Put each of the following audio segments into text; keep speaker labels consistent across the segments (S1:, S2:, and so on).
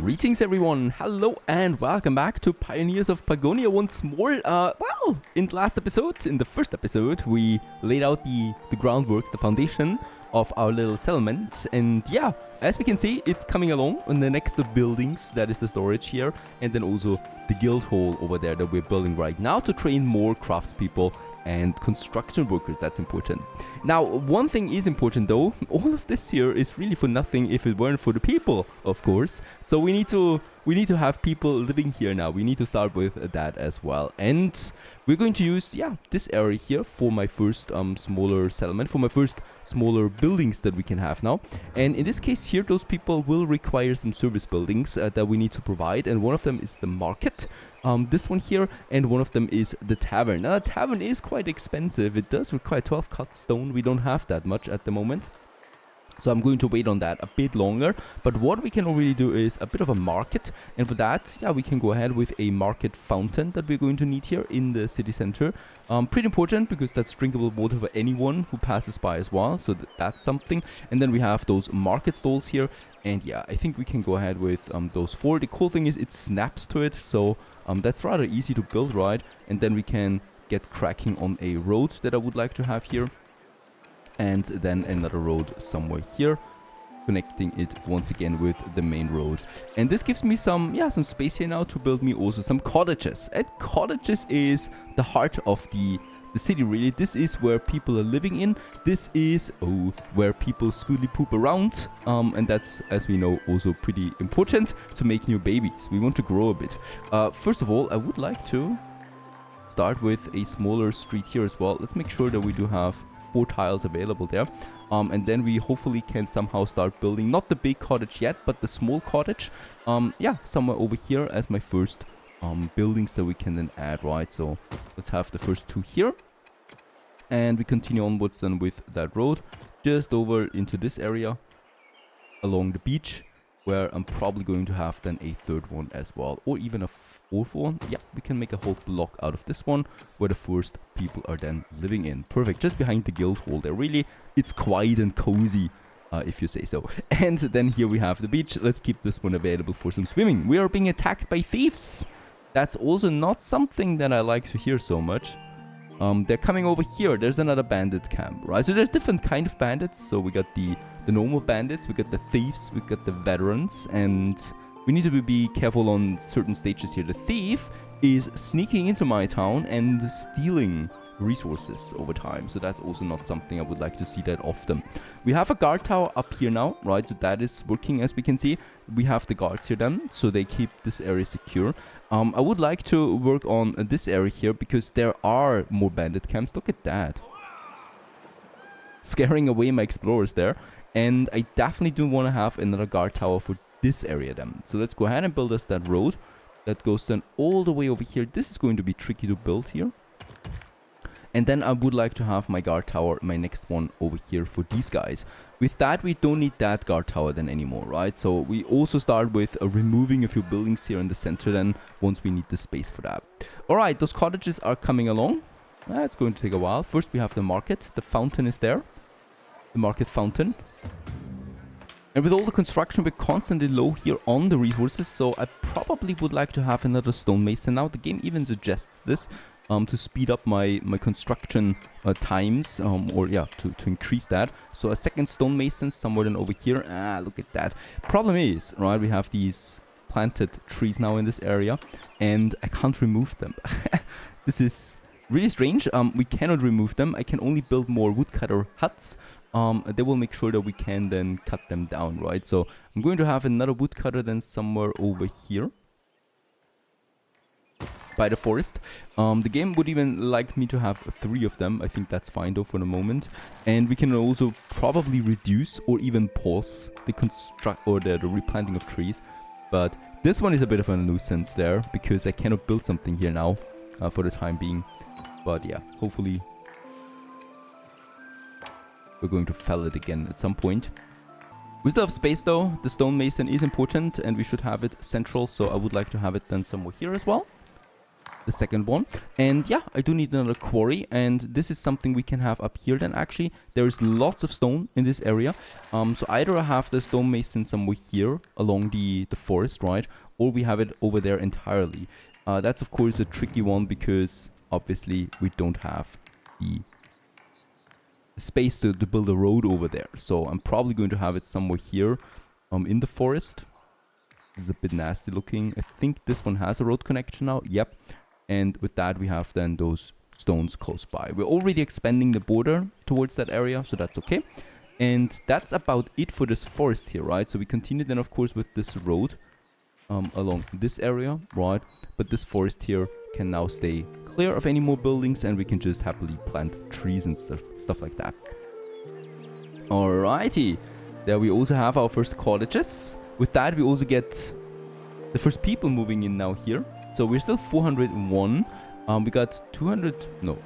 S1: Greetings everyone, hello and welcome back to Pioneers of Pagonia once more. Well, in the first episode, we laid out the groundwork, the foundation of our little settlement. And yeah, as we can see, it's coming along. On the next buildings, that is the storage here. And then also the guild hall over there that we're building right now to train more craftspeople and construction workers. That's important. Now, one thing is important though. All of this here is really for nothing if it weren't for the people, of course. So we need to have people living here now. We need to start with that as well. And we're going to use, this area here for my first smaller settlement, for my first smaller buildings that we can have now. And in this case here, those people will require some service buildings that we need to provide. And one of them is the market, this one here, and one of them is the tavern. Now, the tavern is quite expensive. It does require 12 cut stone. We don't have that much at the moment. So I'm going to wait on that a bit longer. But what we can already do is a bit of a market. And for that, we can go ahead with a market fountain that we're going to need here in the city center. Pretty important because that's drinkable water for anyone who passes by as well. So that's something. And then we have those market stalls here. And I think we can go ahead with those 4. The cool thing is it snaps to it. So that's rather easy to build, right? And then we can get cracking on a road that I would like to have here. And then another road somewhere here, connecting it once again with the main road. And this gives me some space here now to build me also some cottages. And cottages is the heart of the city, really. This is where people are living in. This is where people scooty poop around. And that's, as we know, also pretty important to make new babies. We want to grow a bit. First of all, I would like to start with a smaller street here as well. Let's make sure that we do have 4 tiles available there, and then we hopefully can somehow start building not the big cottage yet, but the small cottage, somewhere over here as my first buildings that we can then add, right? So let's have the first 2 here, and we continue onwards then with that road just over into this area along the beach, where I'm probably going to have then a 3rd one as well, or even a 4th one. We can make a whole block out of this one, where the first people are then living in. Perfect, just behind the guild hall there. Really, it's quiet and cozy, if you say so. And then here we have the beach. Let's keep this one available for some swimming. We are being attacked by thieves. That's also not something that I like to hear so much. They're coming over here. There's another bandit camp, right? So there's different kind of bandits. So we got the normal bandits, we got the thieves, we got the veterans, and we need to be careful on certain stages here. The thief is sneaking into my town and stealing resources over time. So that's also not something I would like to see that often. We have a guard tower up here now, right? So that is working, as we can see. We have the guards here then, so they keep this area secure. I would like to work on this area here because there are more bandit camps. Look at that. Scaring away my explorers there. And I definitely do want to have another guard tower for this area then. So let's go ahead and build us that road that goes then all the way over here. This is going to be tricky to build here. And then I would like to have my guard tower, my next one over here for these guys. With that, we don't need that guard tower then anymore, right? So we also start with removing a few buildings here in the center then, once we need the space for that. All right, those cottages are coming along. It's going to take a while. First, we have the market. The fountain is there. The market fountain. And with all the construction, we're constantly low here on the resources. So I probably would like to have another stonemason now. The game even suggests this. To speed up my construction times, to increase that. So a second stonemason somewhere then over here. Look at that. Problem is, right, we have these planted trees now in this area, and I can't remove them. This is really strange. We cannot remove them. I can only build more woodcutter huts. They will make sure that we can then cut them down, right? So I'm going to have another woodcutter then somewhere over here by the forest. The game would even like me to have 3 of them. I think that's fine though for the moment. And we can also probably reduce or even pause the replanting of trees. But this one is a bit of a nuisance there because I cannot build something here now for the time being. But hopefully we're going to fell it again at some point. We still have space though. The stonemason is important and we should have it central. So I would like to have it then somewhere here as well. the second one. And yeah, I do need another quarry, and this is something we can have up here then. Actually, there's lots of stone in this area, so either I have the stonemason somewhere here along the forest, right, or we have it over there entirely. That's of course a tricky one because obviously we don't have the space to build a road over there, so I'm probably going to have it somewhere here in the forest. This is a bit nasty looking. I think this one has a road connection now. Yep. And with that, we have then those stones close by. We're already expanding the border towards that area, so that's okay. And that's about it for this forest here, right? So we continue then, of course, with this road along this area, right? But this forest here can now stay clear of any more buildings, and we can just happily plant trees and stuff like that. Alrighty. There we also have our first cottages. With that, we also get the first people moving in now here. So we're still 401. We got 200... No.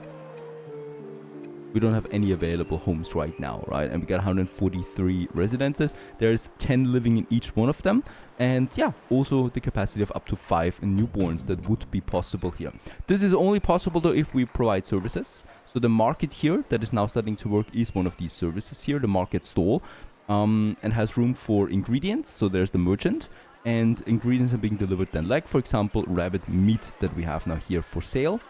S1: We don't have any available homes right now, right? And we got 143 residences. There's 10 living in each one of them. And yeah, also the capacity of up to 5 newborns that would be possible here. This is only possible though if we provide services. So the market here that is now starting to work is one of these services here, the market stall. And has room for ingredients. So there's the merchant. And ingredients are being delivered then, like for example rabbit meat that we have now here for sale,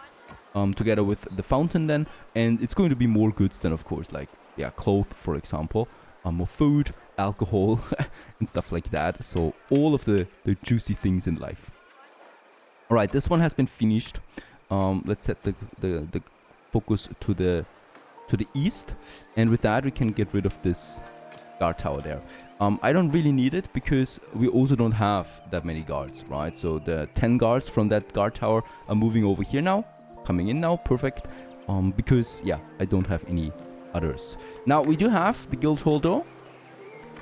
S1: together with the fountain then. And it's going to be more goods then, of course, like yeah, clothes for example, more food, alcohol and stuff like that. So all of the juicy things in life. All right, this one has been finished. Let's set the focus to the east, and with that we can get rid of this guard tower there. I don't really need it because we also don't have that many guards, right? So the 10 guards from that guard tower are moving over here now, coming in now, perfect. Because yeah, I don't have any others. Now we do have the guild hall though,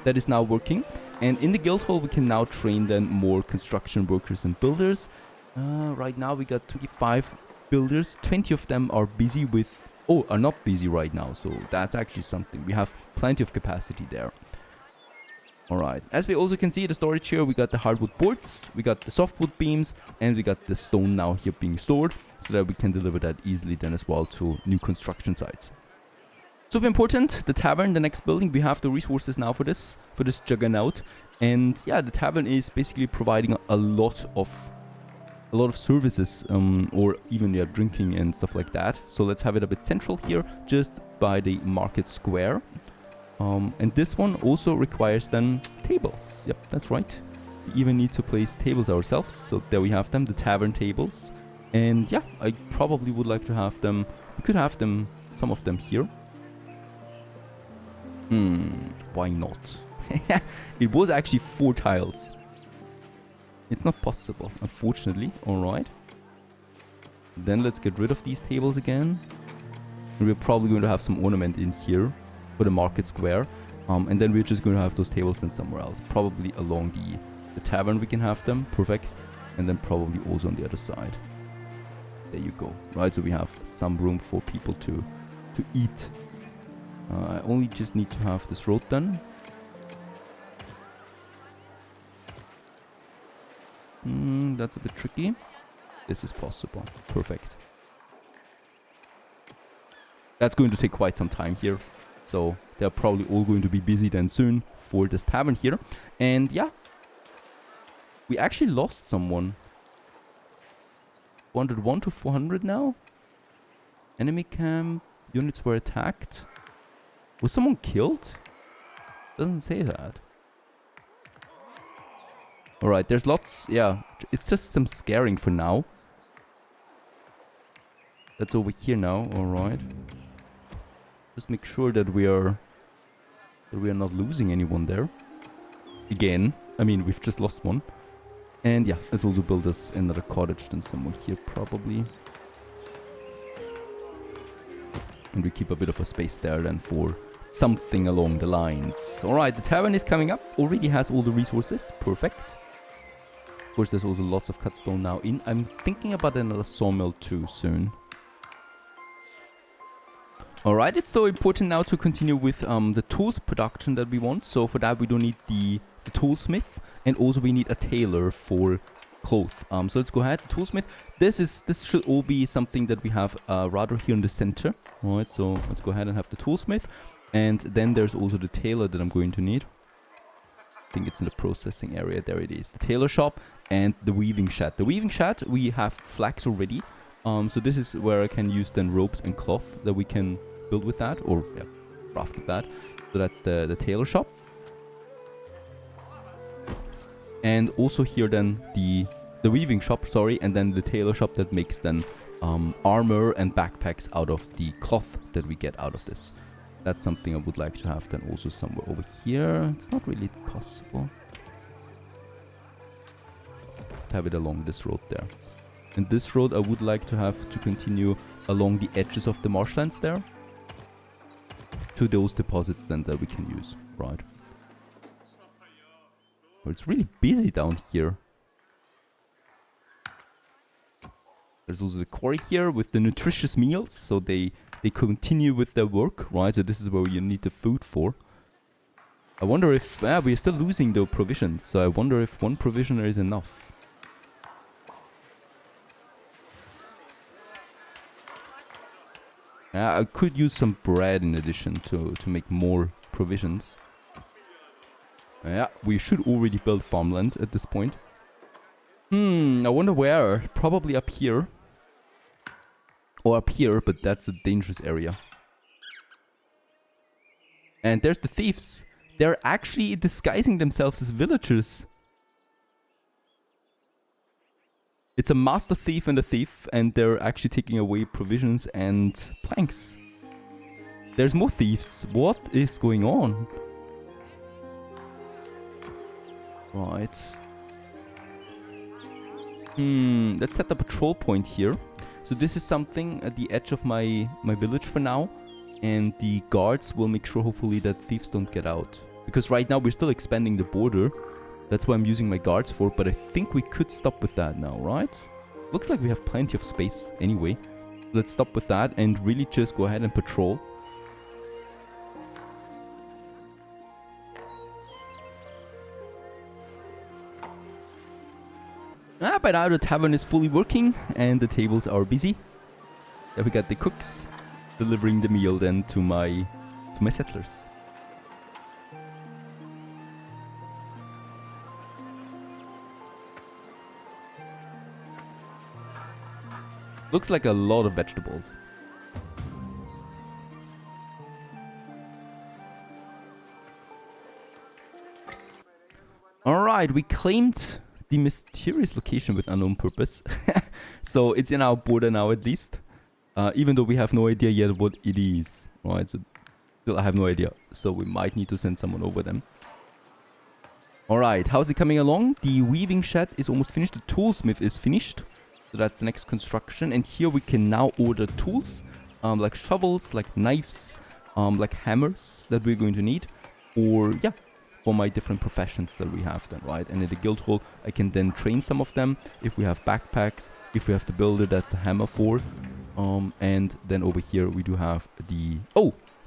S1: that is now working, and in the guild hall we can now train then more construction workers and builders. Right now we got 25 builders, 20 of them are busy with are not busy right now, so that's actually something. We have plenty of capacity there. Alright, as we also can see, the storage here, we got the hardwood boards, we got the softwood beams, and we got the stone now here being stored, so that we can deliver that easily then as well to new construction sites. Super important, the tavern, the next building, we have the resources now for this juggernaut. And yeah, the tavern is basically providing a lot of services, or even drinking and stuff like that. So let's have it a bit central here, just by the market square. And this one also requires then tables. Yep, that's right. We even need to place tables ourselves. So there we have them, the tavern tables. And yeah, I probably would like to have them. We could have them, some of them here. Why not? It was actually 4 tiles. It's not possible, unfortunately. Alright. Then let's get rid of these tables again. And we're probably going to have some ornament in here for the market square. And then we're just going to have those tables in somewhere else. Probably along the tavern we can have them. Perfect. And then probably also on the other side. There you go. Right, so we have some room for people to eat. I only just need to have this road done. That's a bit tricky. This is possible. Perfect. That's going to take quite some time here. So they're probably all going to be busy then soon for this tavern here. And yeah, we actually lost someone. 401 to 400 now. Enemy camp. Units were attacked. Was someone killed? Doesn't say that. Alright, there's lots, yeah, it's just some scaring for now. That's over here now, alright. Just make sure that we are not losing anyone there. Again, I mean, we've just lost one. And yeah, let's also build us another cottage then somewhere here, probably. And we keep a bit of a space there then for something along the lines. Alright, the tavern is coming up, already has all the resources, perfect. Of course, there's also lots of cut stone now in. I'm thinking about another sawmill too soon. Alright, it's so important now to continue with the tools production that we want. So for that we don't need the toolsmith, and also we need a tailor for cloth. So let's go ahead. Toolsmith. This should all be something that we have rather here in the center. All right. So let's go ahead and have the toolsmith, and then there's also the tailor that I'm going to need. I think it's in the processing area. There it is. The tailor shop and the weaving shed. The weaving shed, we have flax already. So this is where I can use then ropes and cloth that we can build with that, or yeah, craft with that. So that's the tailor shop. And also here then the weaving shop, sorry, and then the tailor shop that makes then armor and backpacks out of the cloth that we get out of this. That's something I would like to have then also somewhere over here. It's not really possible to have it along this road there. And this road I would like to have to continue along the edges of the marshlands there, to those deposits then that we can use, right? Well, it's really busy down here. There's also the quarry here with the nutritious meals, so they continue with their work, right? So this is where you need the food for. I wonder if we're still losing the provisions, so I wonder if one provisioner is enough. I could use some bread in addition to make more provisions. Yeah, we should already build farmland at this point. I wonder where. Probably up here. Or up here, but that's a dangerous area. And there's the thieves. They're actually disguising themselves as villagers. It's a master thief and a thief, and they're actually taking away provisions and planks. There's more thieves. What is going on? Right. Let's set a patrol point here. So this is something at the edge of my village for now. And the guards will make sure, hopefully, that thieves don't get out. Because right now we're still expanding the border. That's what I'm using my guards for. But I think we could stop with that now, right? Looks like we have plenty of space anyway. Let's stop with that and really just go ahead and patrol. By now the tavern is fully working and the tables are busy. There we got the cooks delivering the meal then to my settlers. Looks like a lot of vegetables. Alright, we claimed the mysterious location with unknown purpose. So it's in our border now at least. Even though we have no idea yet what it is. Right, so still I have no idea. So we might need to send someone over them. Alright, how's it coming along? The weaving shed is almost finished. The toolsmith is finished. So that's the next construction. And here we can now order tools. Like shovels, like knives, like hammers that we're going to need. Or, yeah, for my different professions that we have then, right? And in the guild hall, I can then train some of them. If we have backpacks, if we have the builder, that's the hammer for. And then over here we do have the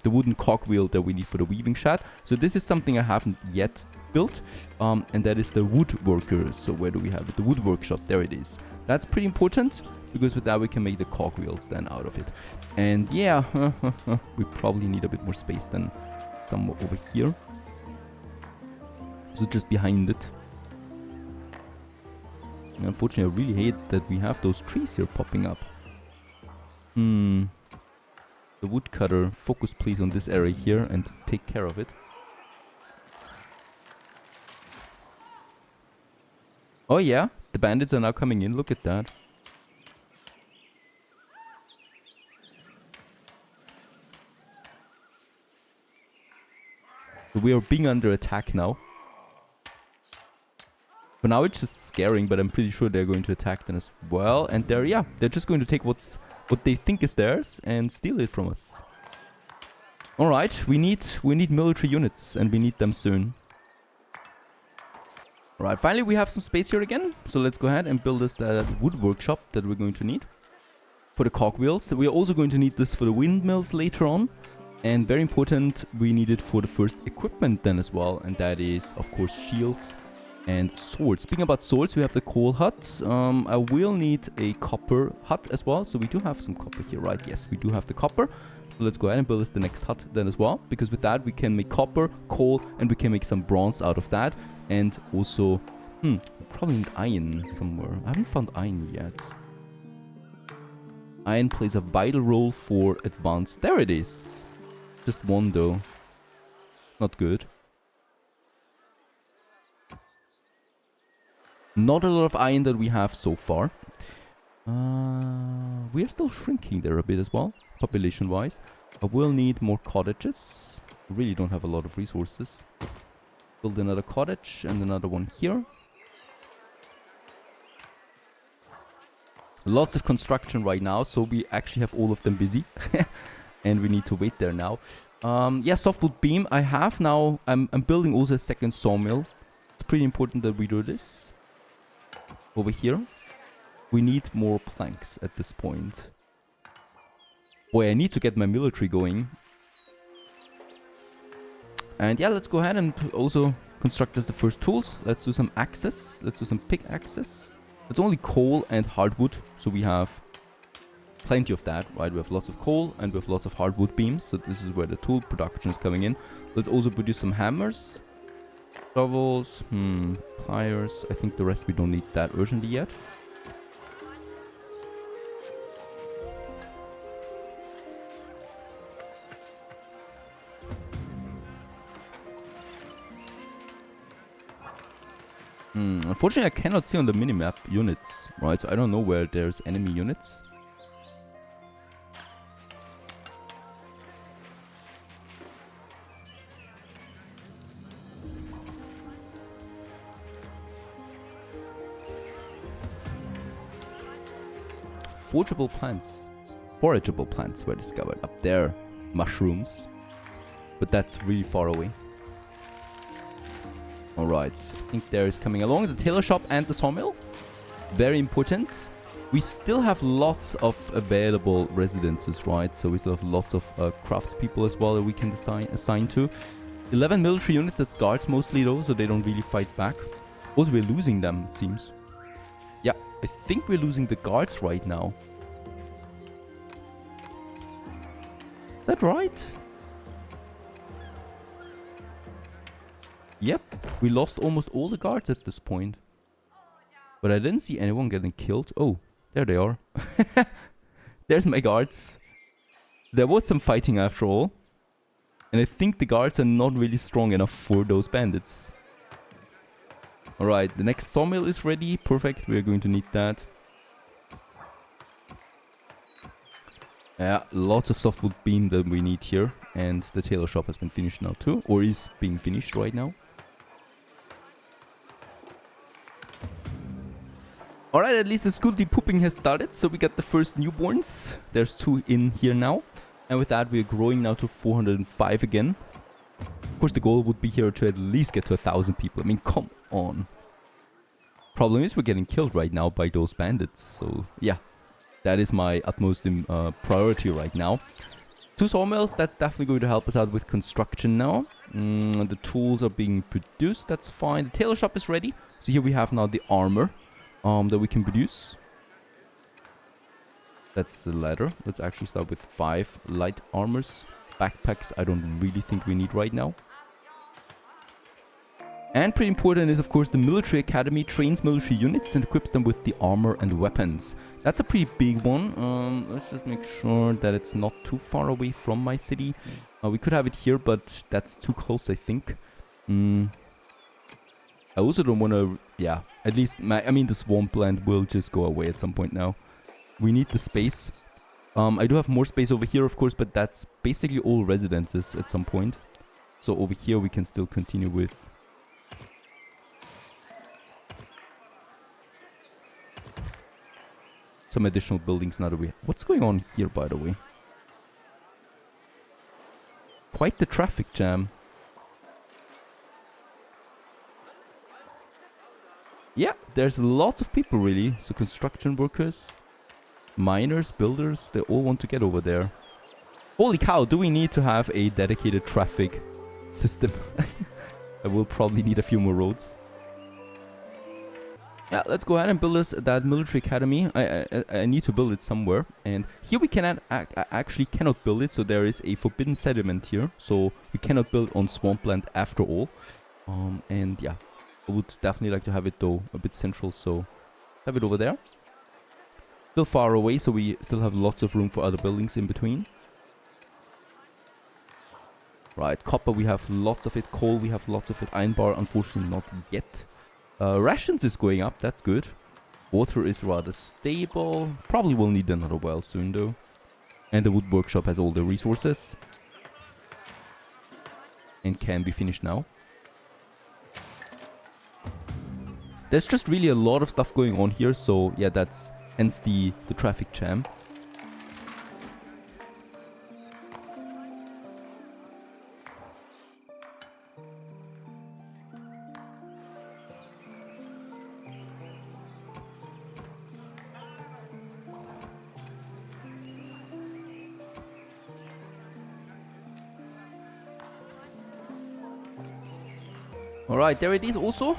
S1: wooden cogwheel that we need for the weaving shed. So this is something I haven't yet built, and that is the woodworker. So where do we have it? The wood workshop. There it is. That's pretty important because with that we can make the cogwheels then out of it. And yeah, we probably need a bit more space than somewhere over here. So just behind it. And unfortunately, I really hate that we have those trees here popping up. The woodcutter, focus please on this area here and take care of it. Oh yeah, the bandits are now coming in, look at that. So we are being under attack now. For now it's just scaring, but I'm pretty sure they're going to attack them as well. And they're just going to take what they think is theirs and steal it from us. Alright, we need military units and we need them soon. Alright, finally we have some space here again. So let's go ahead and build us that wood workshop that we're going to need for the cogwheels. We are also going to need this for the windmills later on. And very important, we need it for the first equipment then as well. And that is, of course, shields And swords. Speaking about swords, we have the coal hut. I will need a copper hut as well. So we do have some copper here, right? Yes, we do have the copper. So let's go ahead and build us the next hut then as well. Because with that, we can make copper, coal, and we can make some bronze out of that. And also, probably need iron somewhere. I haven't found iron yet. Iron plays a vital role for advanced. There it is. Just one though. Not good. Not a lot of iron that we have so far. We are still shrinking there a bit as well, population-wise. I will need more cottages. I really don't have a lot of resources. Build another cottage and another one here. Lots of construction right now, so we actually have all of them busy. And we need to wait there now. Yeah, softwood beam. I have now... I'm building also a second sawmill. It's pretty important that we do this. Over here. We need more planks at this point. Boy, I need to get my military going. And yeah, let's go ahead and also construct us the first tools. Let's do some axes. Let's do some pickaxes. It's only coal and hardwood, so we have plenty of that, right? We have lots of coal and we have lots of hardwood beams, so this is where the tool production is coming in. Let's also produce some hammers. Shovels, pliers. I think the rest we don't need that urgently yet. Unfortunately, I cannot see on the minimap units, right? So I don't know where there's enemy units. Forageable plants were discovered up there. Mushrooms. But that's really far away. Alright, I think there is coming along the tailor shop and the sawmill. Very important. We still have lots of available residences, right? So we still have lots of craftspeople as well that we can assign to. 11 military units, that's guards mostly though, so they don't really fight back. Also, we're losing them, it seems. Yeah, I think we're losing the guards right now. Is that right? Yep, we lost almost all the guards at this point. But I didn't see anyone getting killed. Oh, there they are. There's my guards. There was some fighting after all. And I think the guards are not really strong enough for those bandits. Alright, the next sawmill is ready. Perfect, we're going to need that. Yeah, lots of softwood beam that we need here. And the tailor shop has been finished now too. Or is being finished right now. Alright, at least the school depuping has started, so we got the first newborns. There's 2 in here now. And with that, we're growing now to 405 again. Of course, the goal would be here to at least get to 1,000 people. I mean, come on. Problem is, we're getting killed right now by those bandits. So, yeah. That is my utmost priority right now. 2 sawmills, that's definitely going to help us out with construction now. The tools are being produced, that's fine. The tailor shop is ready. So here we have now the armor. That we can produce. That's the ladder. Let's actually start with 5 light armors. Backpacks I don't really think we need right now. And pretty important is of course the military academy trains military units and equips them with the armor and weapons. That's a pretty big one. Let's just make sure that it's not too far away from my city. We could have it here, but that's too close I think. I also don't want to, yeah, at least, I mean the swampland will just go away at some point now. We need the space. I do have more space over here, of course, but that's basically all residences at some point. So over here we can still continue with... some additional buildings now that we... What's going on here, by the way? Quite the traffic jam. Yeah, there's lots of people really. So construction workers, miners, builders, they all want to get over there. Holy cow, do we need to have a dedicated traffic system? I will probably need a few more roads. Yeah, let's go ahead and build us that military academy. I need to build it somewhere. And here we cannot actually cannot build it. So there is a forbidden settlement here. So we cannot build on swampland after all. And yeah, I would definitely like to have it though a bit central. So have it over there. Still far away, so we still have lots of room for other buildings in between. Right, copper we have lots of it. Coal we have lots of it. Iron bar unfortunately not yet. Rations is going up, that's good. Water is rather stable. Probably will need another well soon though. And the wood workshop has all the resources. And can be finished now. There's just really a lot of stuff going on here, so yeah, that's hence the traffic jam. Alright, there it is also.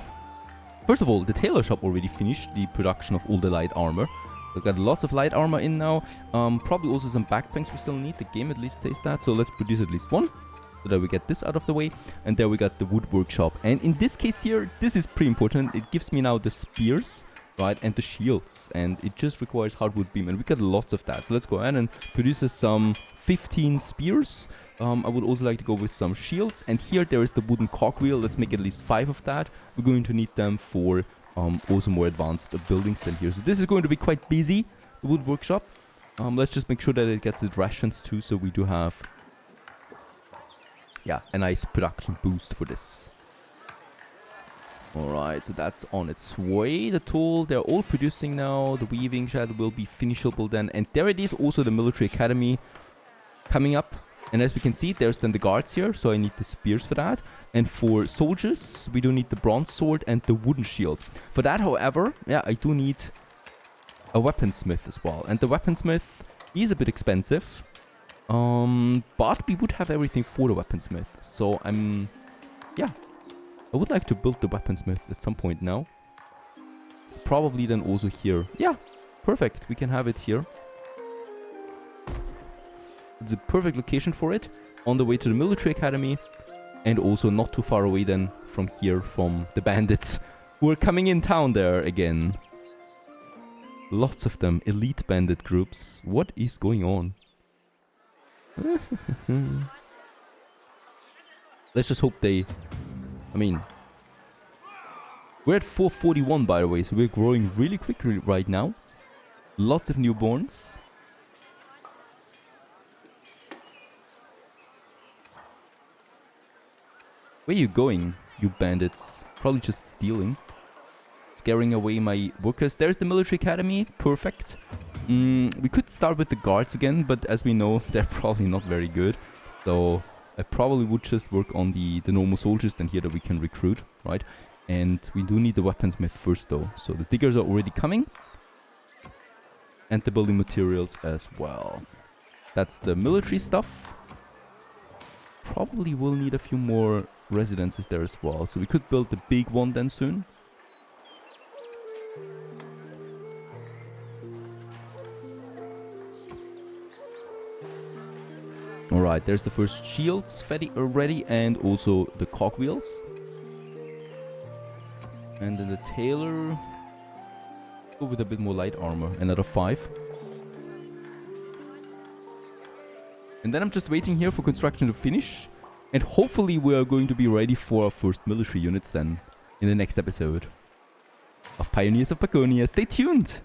S1: First of all, the tailor shop already finished the production of all the light armor. We've got lots of light armor in now. Probably also some backpacks we still need. The game at least says that. So let's produce at least one. So that we get this out of the way. And there we got the wood workshop. And in this case here, this is pretty important. It gives me now the spears, right? And the shields. And it just requires hardwood beam. And we got lots of that. So let's go ahead and produce some 15 spears. I would also like to go with some shields. And here there is the wooden cogwheel. Let's make at least 5 of that. We're going to need them for also more advanced buildings than here. So this is going to be quite busy, the wood workshop. Let's just make sure that it gets its rations too. So we do have, yeah, a nice production boost for this. Alright, so that's on its way. The tool, they're all producing now. The weaving shed will be finishable then. And there it is, also the military academy coming up. And as we can see, there's then the guards here, so I need the spears for that. And for soldiers, we do need the bronze sword and the wooden shield. For that, however, yeah, I do need a weaponsmith as well. And the weaponsmith is a bit expensive. But we would have everything for the weaponsmith. So yeah, I would like to build the weaponsmith at some point now. Probably then also here. Yeah, perfect. We can have it here. It's a perfect location for it, on the way to the military academy, and also not too far away then from here, from the bandits who are coming in town there again. Lots of them, elite bandit groups. What is going on? Let's just hope they... I mean... We're at 441 by the way, so we're growing really quickly right now. Lots of newborns. Where are you going, you bandits? Probably just stealing. Scaring away my workers. There's the military academy. Perfect. We could start with the guards again, but as we know, they're probably not very good. So I probably would just work on the normal soldiers then here that we can recruit, right? And we do need the weaponsmith first though. So the diggers are already coming. And the building materials as well. That's the military stuff. Probably will need a few more residences there as well. So we could build the big one then soon. Alright, there's the first shields ready and also the cogwheels. And then the tailor. Go with a bit more light armor. Another 5. And then I'm just waiting here for construction to finish. And hopefully we are going to be ready for our first military units then in the next episode of Pioneers of Pagonia. Stay tuned!